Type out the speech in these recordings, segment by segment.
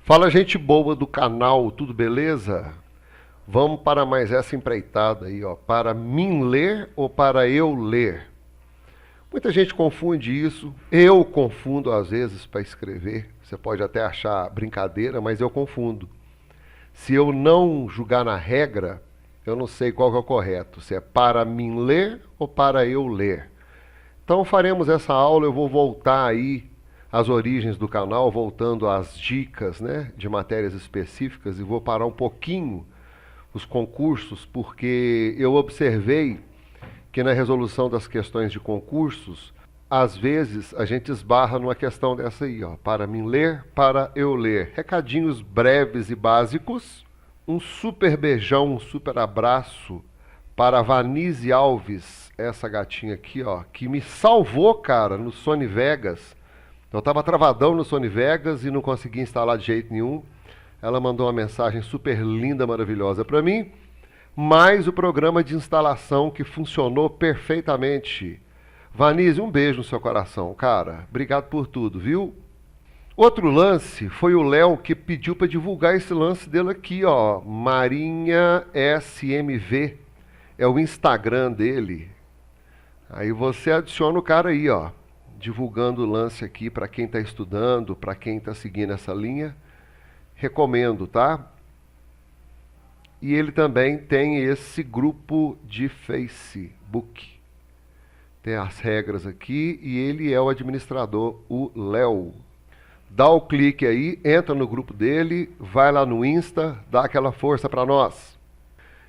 Fala, gente boa do canal, tudo beleza? Vamos para mais essa empreitada aí, ó. Para mim ler ou para eu ler? Muita gente confunde isso. Eu confundo às vezes para escrever. Você pode até achar brincadeira, mas eu confundo. Se eu não julgar na regra, eu não sei qual que é o correto. Se é para mim ler ou para eu ler. Então faremos essa aula, eu vou voltar aí às origens do canal, voltando às dicas, né, de matérias específicas, e vou parar um pouquinho os concursos, porque eu observei que na resolução das questões de concursos, às vezes a gente esbarra numa questão dessa aí, ó, para mim ler, para eu ler. Recadinhos breves e básicos. Um super beijão, um super abraço para a Vanise Alves, essa gatinha aqui, ó, que me salvou, cara, no Sony Vegas. Eu estava travadão no Sony Vegas e não conseguia instalar de jeito nenhum. Ela mandou uma mensagem super linda, maravilhosa para mim, mais o programa de instalação que funcionou perfeitamente. Vanise, um beijo no seu coração, cara. Obrigado por tudo, viu? Outro lance foi o Léo que pediu para divulgar esse lance dele aqui, ó. Marinha SMV. É o Instagram dele. Aí você adiciona o cara aí, ó. Divulgando o lance aqui para quem está estudando, para quem está seguindo essa linha. Recomendo, tá? E ele também tem esse grupo de Facebook. Tem as regras aqui e ele é o administrador, o Léo. Dá o clique aí, entra no grupo dele, vai lá no Insta, dá aquela força para nós.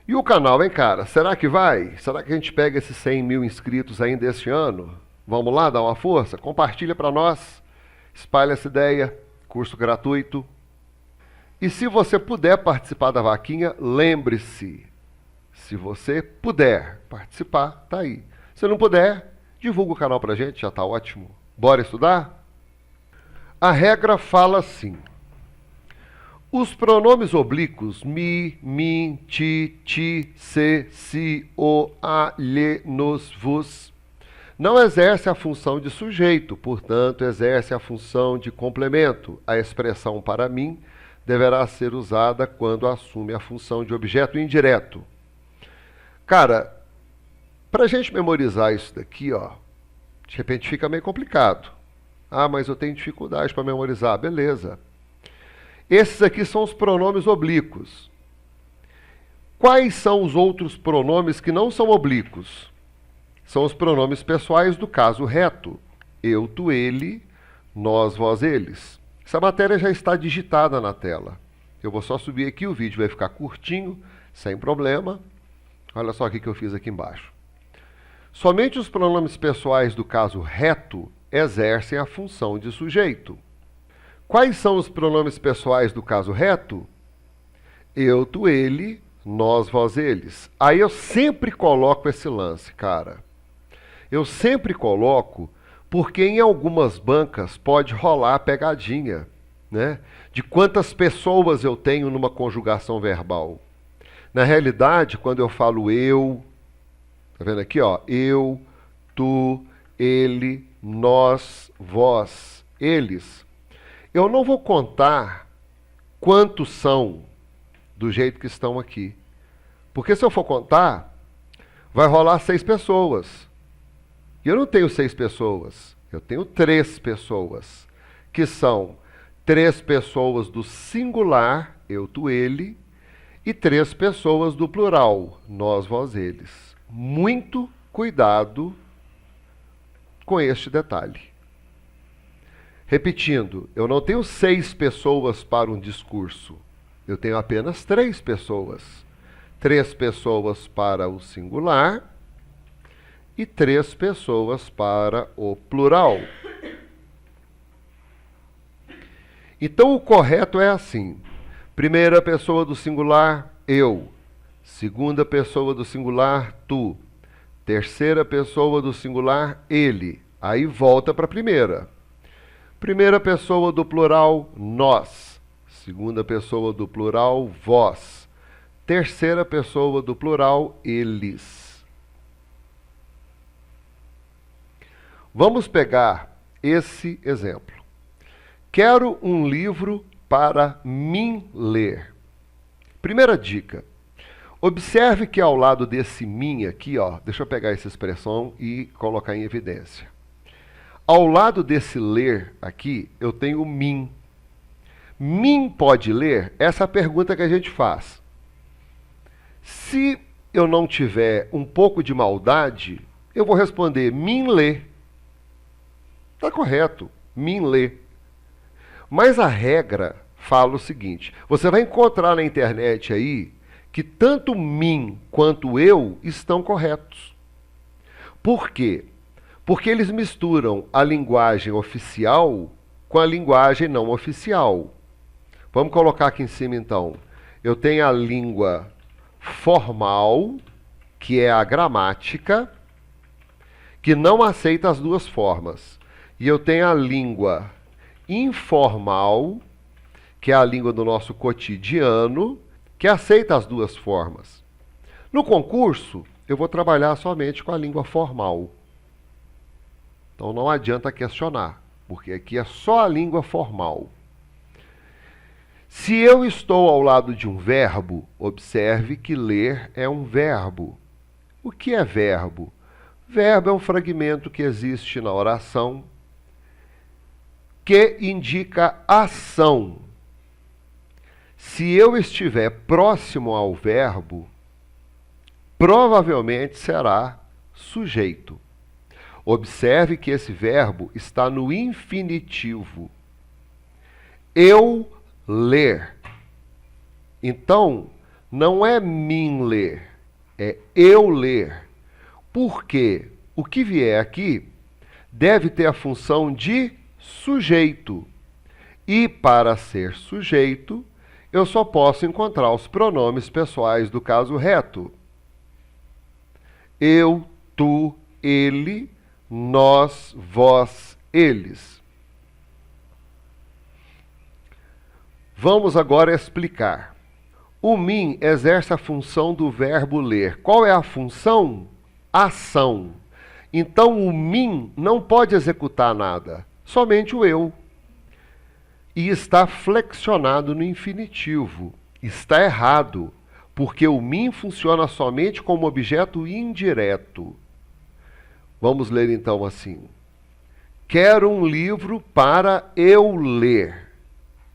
E o canal, hein, cara? Será que vai? Será que a gente pega esses 100 mil inscritos ainda este ano? Vamos lá, dá uma força? Compartilha para nós, espalha essa ideia, curso gratuito. E se você puder participar da vaquinha, lembre-se, se você puder participar, tá aí. Se não puder, divulga o canal pra gente, já tá ótimo. Bora estudar? A regra fala assim: os pronomes oblíquos mi, min, ti, se, si, o, a, lhe, nos, vos não exercem a função de sujeito, portanto, exercem a função de complemento. A expressão para mim deverá ser usada quando assume a função de objeto indireto. Cara, para a gente memorizar isso daqui, ó, de repente fica meio complicado. Ah, mas eu tenho dificuldade para memorizar. Beleza. Esses aqui são os pronomes oblíquos. Quais são os outros pronomes que não são oblíquos? São os pronomes pessoais do caso reto. Eu, tu, ele, nós, vós, eles. Essa matéria já está digitada na tela. Eu vou só subir aqui, o vídeo vai ficar curtinho, sem problema. Olha só o que eu fiz aqui embaixo. Somente os pronomes pessoais do caso reto exercem a função de sujeito. Quais são os pronomes pessoais do caso reto? Eu, tu, ele, nós, vós, eles. Aí eu sempre coloco esse lance, cara. Eu sempre coloco porque em algumas bancas pode rolar a pegadinha, né? De quantas pessoas eu tenho numa conjugação verbal. Na realidade, quando eu falo eu, tá vendo aqui, ó? Eu, tu, ele, nós, vós, eles. Eu não vou contar quantos são do jeito que estão aqui. Porque se eu for contar, vai rolar 6 pessoas. E eu não tenho 6 pessoas, eu tenho 3 pessoas, que são 3 pessoas do singular, eu, tu, ele, e 3 pessoas do plural, nós, vós, eles. Muito cuidado com este detalhe. Repetindo, eu não tenho 6 pessoas para um discurso, eu tenho apenas 3 pessoas. 3 pessoas para o singular e 3 pessoas para o plural. Então o correto é assim: primeira pessoa do singular, eu. Segunda pessoa do singular, tu. Terceira pessoa do singular, ele. Aí volta para a primeira. Primeira pessoa do plural, nós. Segunda pessoa do plural, vós. Terceira pessoa do plural, eles. Vamos pegar esse exemplo. Quero um livro para mim ler. Primeira dica. Observe que ao lado desse mim aqui, ó, deixa eu pegar essa expressão e colocar em evidência. Ao lado desse ler aqui, eu tenho o mim. Mim pode ler? Essa é a pergunta que a gente faz. Se eu não tiver um pouco de maldade, eu vou responder mim lê. Está correto, mim lê. Mas a regra fala o seguinte, você vai encontrar na internet aí que tanto mim quanto eu estão corretos. Por quê? Porque eles misturam a linguagem oficial com a linguagem não oficial. Vamos colocar aqui em cima então. Eu tenho a língua formal, que é a gramática, que não aceita as duas formas. E eu tenho a língua informal, que é a língua do nosso cotidiano, que aceita as duas formas. No concurso, eu vou trabalhar somente com a língua formal. Então não adianta questionar, porque aqui é só a língua formal. Se eu estou ao lado de um verbo, observe que ler é um verbo. O que é verbo? Verbo é um fragmento que existe na oração que indica ação. Se eu estiver próximo ao verbo, provavelmente será sujeito. Observe que esse verbo está no infinitivo. Eu ler. Então, não é mim ler, é eu ler. Por quê? O que vier aqui deve ter a função de sujeito. E para ser sujeito, eu só posso encontrar os pronomes pessoais do caso reto. Eu, tu, ele, nós, vós, eles. Vamos agora explicar. O mim exerce a função do verbo ler. Qual é a função? Ação. Então o mim não pode executar nada, somente o eu. E está flexionado no infinitivo. Está errado, porque o mim funciona somente como objeto indireto. Vamos ler então assim. Quero um livro para eu ler.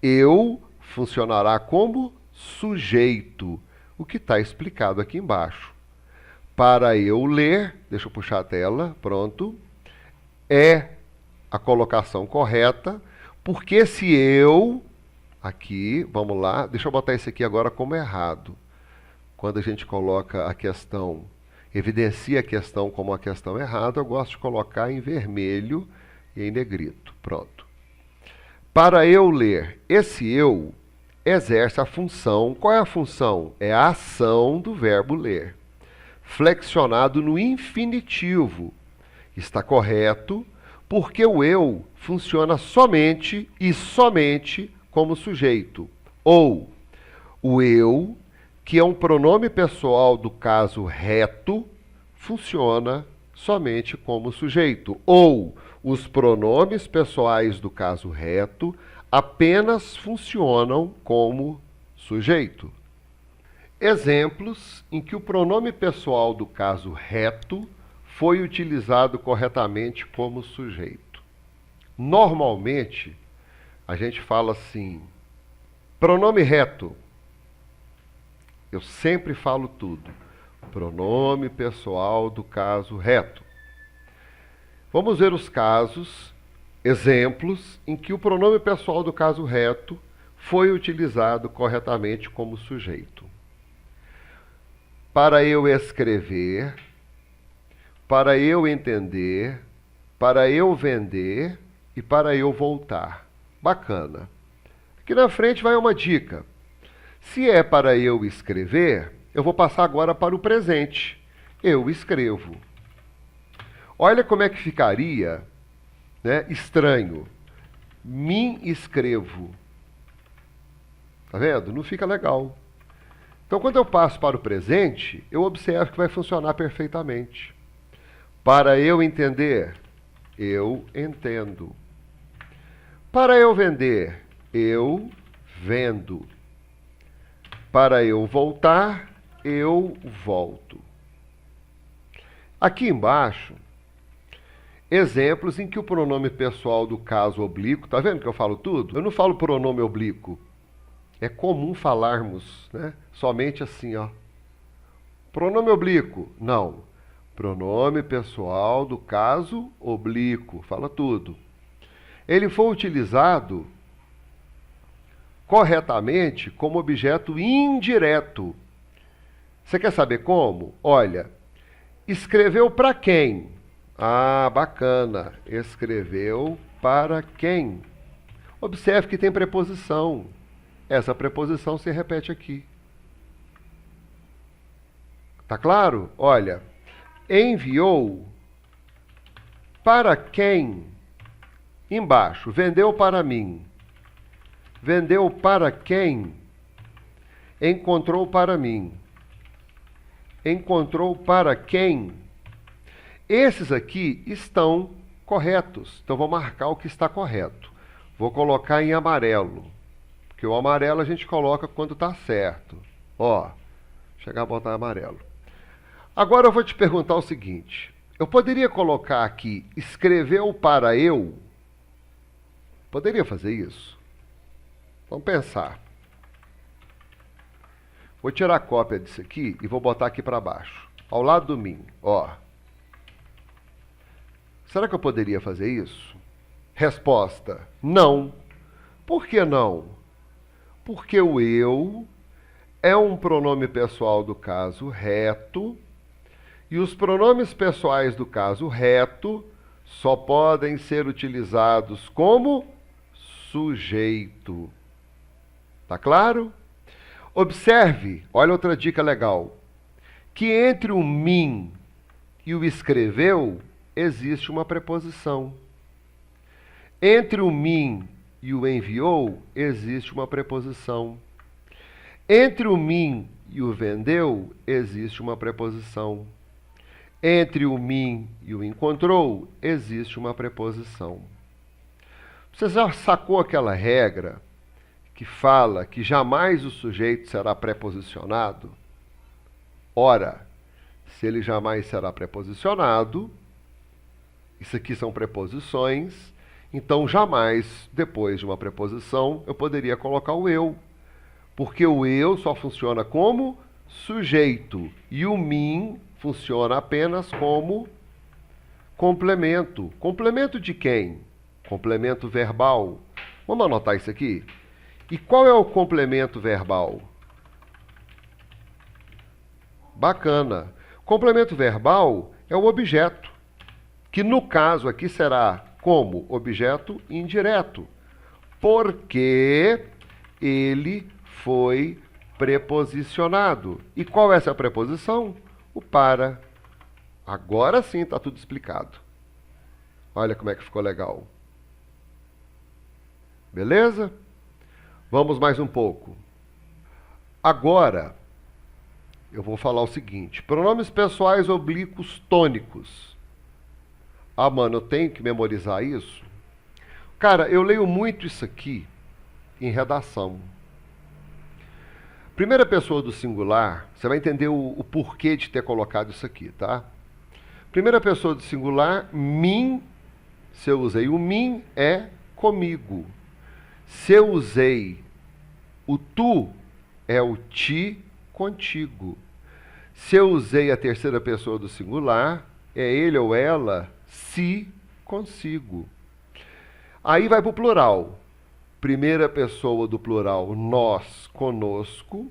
Eu funcionará como sujeito, o que está explicado aqui embaixo. Para eu ler, deixa eu puxar a tela, pronto, é a colocação correta, porque se eu, aqui, vamos lá, deixa eu botar esse aqui agora como errado. Quando a gente coloca a questão, evidencia a questão como uma questão errada, eu gosto de colocar em vermelho e em negrito, pronto. Para eu ler, esse eu exerce a função. Qual é a função? É a ação do verbo ler, flexionado no infinitivo. Está correto, porque o eu funciona somente e somente como sujeito. Ou o eu, que é um pronome pessoal do caso reto, funciona somente como sujeito. Ou os pronomes pessoais do caso reto apenas funcionam como sujeito. Exemplos em que o pronome pessoal do caso reto foi utilizado corretamente como sujeito. Normalmente, a gente fala assim, pronome reto. Eu sempre falo tudo. Pronome pessoal do caso reto. Vamos ver os casos, exemplos, em que o pronome pessoal do caso reto foi utilizado corretamente como sujeito. Para eu escrever, para eu entender, para eu vender e para eu voltar. Bacana. Aqui na frente vai uma dica. Se é para eu escrever, eu vou passar agora para o presente. Eu escrevo. Olha como é que ficaria, né, estranho. Me escrevo. Tá vendo? Não fica legal. Então, quando eu passo para o presente, eu observo que vai funcionar perfeitamente. Para eu entender, eu entendo. Para eu vender, eu vendo. Para eu voltar, eu volto. Aqui embaixo, exemplos em que o pronome pessoal do caso oblíquo, tá vendo que eu falo tudo? Eu não falo pronome oblíquo. É comum falarmos, né? Somente assim, ó. Pronome oblíquo, não. Pronome pessoal do caso oblíquo, fala tudo. Ele foi utilizado corretamente como objeto indireto. Você quer saber como? Olha, escreveu para quem? Ah, bacana. Escreveu para quem? Observe que tem preposição. Essa preposição se repete aqui. Tá claro? Olha, enviou para quem? Embaixo, vendeu para mim. Vendeu para quem? Encontrou para mim. Encontrou para quem? Esses aqui estão corretos. Então, vou marcar o que está correto. Vou colocar em amarelo. Porque o amarelo a gente coloca quando está certo. Ó, chegar a botar amarelo. Agora eu vou te perguntar o seguinte. Eu poderia colocar aqui, escreveu para eu? Poderia fazer isso? Vamos pensar. Vou tirar a cópia disso aqui e vou botar aqui para baixo. Ao lado do mim, ó. Será que eu poderia fazer isso? Resposta, não. Por que não? Porque o eu é um pronome pessoal do caso reto e os pronomes pessoais do caso reto só podem ser utilizados como sujeito. Tá claro? Observe, olha outra dica legal, que entre o mim e o escreveu existe uma preposição. Entre o mim e o enviou existe uma preposição. Entre o mim e o vendeu existe uma preposição. Entre o mim e o encontrou existe uma preposição. Você já sacou aquela regra que fala que jamais o sujeito será preposicionado? Ora, se ele jamais será preposicionado, isso aqui são preposições, então jamais, depois de uma preposição, eu poderia colocar o eu, porque o eu só funciona como sujeito e o mim funciona apenas como complemento. Complemento de quem? Complemento verbal. Vamos anotar isso aqui? E qual é o complemento verbal? Bacana. Complemento verbal é o objeto, que no caso aqui será como objeto indireto, porque ele foi preposicionado. E qual é essa preposição? O para. Agora sim está tudo explicado. Olha como é que ficou legal. Beleza? Vamos mais um pouco. Agora, eu vou falar o seguinte. Pronomes pessoais oblíquos tônicos. Ah, mano, eu tenho que memorizar isso? Cara, eu leio muito isso aqui em redação. Primeira pessoa do singular, você vai entender o porquê de ter colocado isso aqui, tá? Primeira pessoa do singular, mim, se eu usei o mim, é comigo. Se eu usei o tu, é o ti contigo. Se eu usei a terceira pessoa do singular, é ele ou ela, se consigo. Aí vai para o plural. Primeira pessoa do plural, nós, conosco.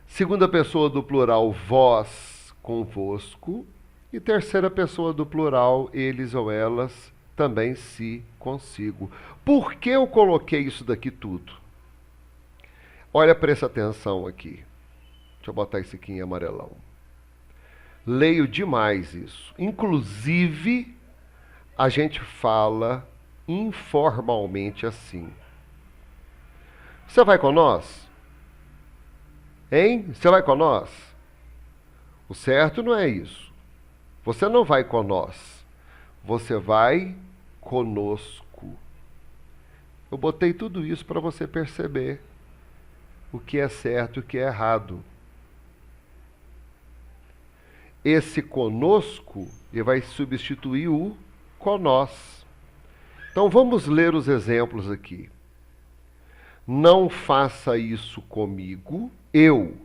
Segunda pessoa do plural, vós, convosco. E terceira pessoa do plural, eles ou elas, também se consigo. Por que eu coloquei isso daqui tudo? Olha, presta atenção aqui. Deixa eu botar isso aqui em amarelão. Leio demais isso. Inclusive, a gente fala informalmente assim. Você vai com nós? Hein? Você vai com nós? O certo não é isso. Você não vai com nós. Você vai conosco. Eu botei tudo isso para você perceber o que é certo e o que é errado. Esse conosco ele vai substituir o conós. Então vamos ler os exemplos aqui. Não faça isso comigo, eu.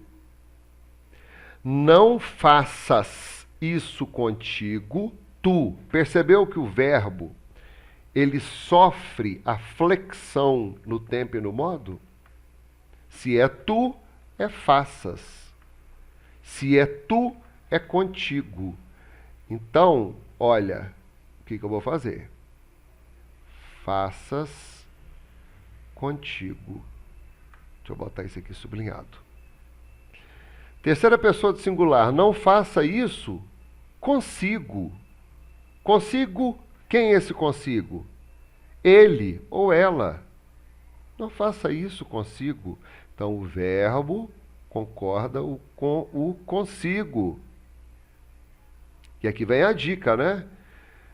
Não faças isso contigo, tu. Percebeu que o verbo ele sofre a flexão no tempo e no modo? Se é tu, é faças. Se é tu, é contigo. Então, olha, o que eu vou fazer? Faças contigo. Deixa eu botar isso aqui sublinhado. Terceira pessoa de singular. Não faça isso consigo. Consigo, quem é esse consigo? Ele ou ela. Não faça isso consigo. Então, o verbo concorda com o consigo. E aqui vem a dica, né?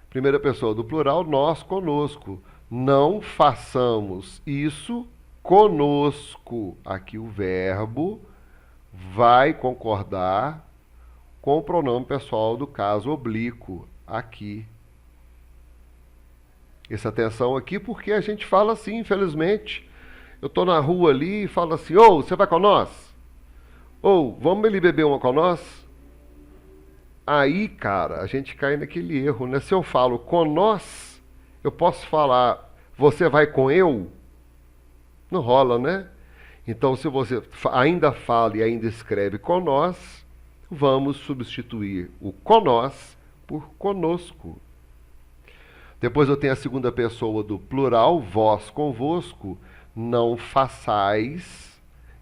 Primeira pessoa do plural, nós, conosco. Não façamos isso conosco. Aqui o verbo vai concordar com o pronome pessoal do caso oblíquo. Aqui. Essa atenção aqui porque a gente fala assim, infelizmente. Eu estou na rua ali e falo assim, ô, você vai com nós? Ou, vamos ali beber uma com nós? Aí, cara, a gente cai naquele erro, né? Se eu falo com nós, eu posso falar, você vai com eu? Não rola, né? Então, se você ainda fala e ainda escreve com nós, vamos substituir o com nós por conosco. Depois eu tenho a segunda pessoa do plural, vós convosco, não façais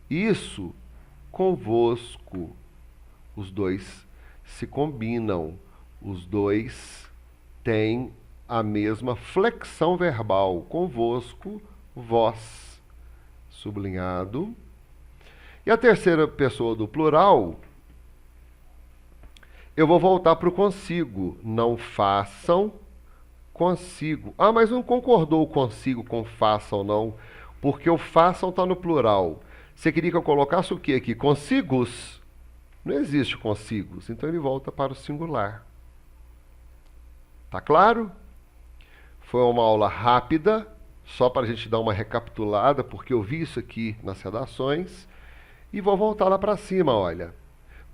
isso convosco. Os dois se combinam, os dois têm a mesma flexão verbal, convosco, vós, sublinhado. E a terceira pessoa do plural, eu vou voltar para o consigo, não façam consigo. Ah, mas não concordou o consigo com façam, não, porque o façam está no plural. Você queria que eu colocasse o que aqui? Consigos? Não existe consigos, então ele volta para o singular. Tá claro? Foi uma aula rápida, só para a gente dar uma recapitulada, porque eu vi isso aqui nas redações, e vou voltar lá para cima, olha.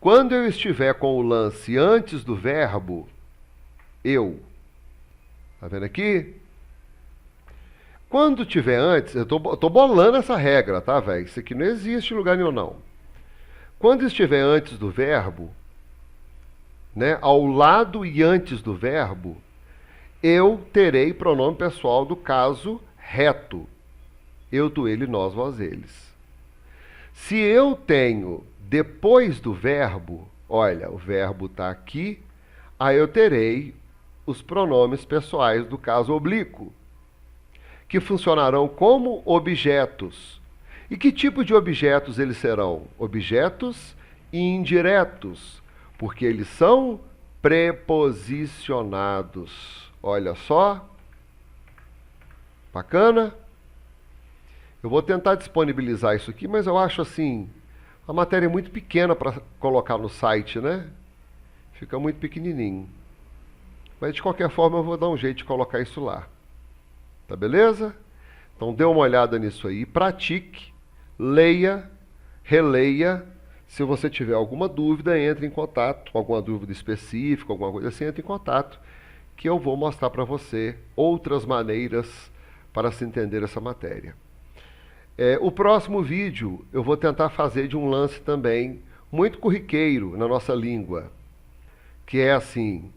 Quando eu estiver com o lance antes do verbo, eu. Tá vendo aqui? Quando tiver antes, eu tô bolando essa regra, tá, velho? Isso aqui não existe em lugar nenhum, não. Quando estiver antes do verbo, né, ao lado e antes do verbo, eu terei pronome pessoal do caso reto. Eu, tu, ele, nós, vós, eles. Se eu tenho depois do verbo, olha, o verbo está aqui, aí eu terei os pronomes pessoais do caso oblíquo, que funcionarão como objetos. E que tipo de objetos eles serão? Objetos indiretos, porque eles são preposicionados. Olha só. Bacana? Eu vou tentar disponibilizar isso aqui, mas eu acho assim, a matéria é muito pequena para colocar no site, né? Fica muito pequenininho. Mas de qualquer forma eu vou dar um jeito de colocar isso lá. Tá beleza? Então dê uma olhada nisso aí, pratique, leia, releia. Se você tiver alguma dúvida, entre em contato, alguma dúvida específica, alguma coisa assim, entre em contato, que eu vou mostrar para você outras maneiras para se entender essa matéria. O próximo vídeo eu vou tentar fazer de um lance também muito corriqueiro na nossa língua, que é assim,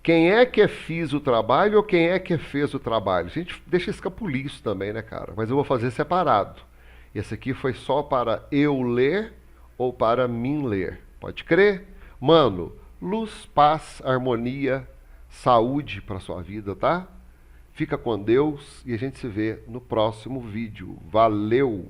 quem é que fiz o trabalho ou quem é que fez o trabalho? A gente deixa escapulir isso também, né, cara? Mas eu vou fazer separado. Esse aqui foi só para eu ler ou para mim ler. Pode crer? Mano, luz, paz, harmonia, saúde para sua vida, tá? Fica com Deus e a gente se vê no próximo vídeo. Valeu!